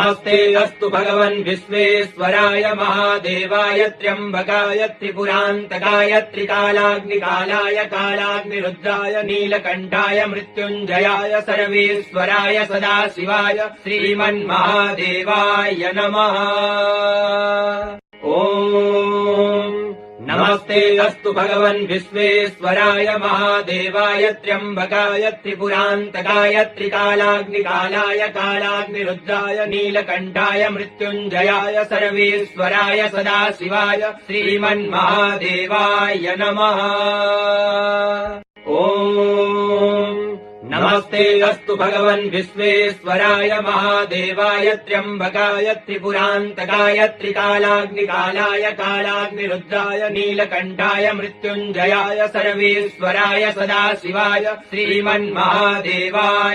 नमस्ते अस्तु भगवन् विश्वेश्वराय महादेवाय त्र्यम्बकाय त्रिपुरान्तकाय त्रिकालाग्निकालाय कालाग्निरुद्राय नीलकण्ठाय मृत्युञ्जयाय सर्वेश्वराय सदाशिवाय श्रीमन्महादेवाय नमः। नमस्ते अस्तु भगवन् विश्वेश्वराय महादेवाय त्र्यम्बकाय त्रिपुरान्तकाय त्रिकालाग्निकालाय कालाग्निरुद्राय नीलकण्ठाय मृत्युञ्जयाय सर्वेश्वराय सदाशिवाय श्रीमन्महादेवाय नमः। नमस्ते अस्तु भगवन् विश्वेश्वराय महादेवाय त्र्यम्बकाय त्रिपुरान्तकाय त्रिकालाग्निकालाय कालाग्निरुद्राय नीलकण्ठाय मृत्युञ्जयाय सर्वेश्वराय सदाशिवाय श्रीमन्महादेवाय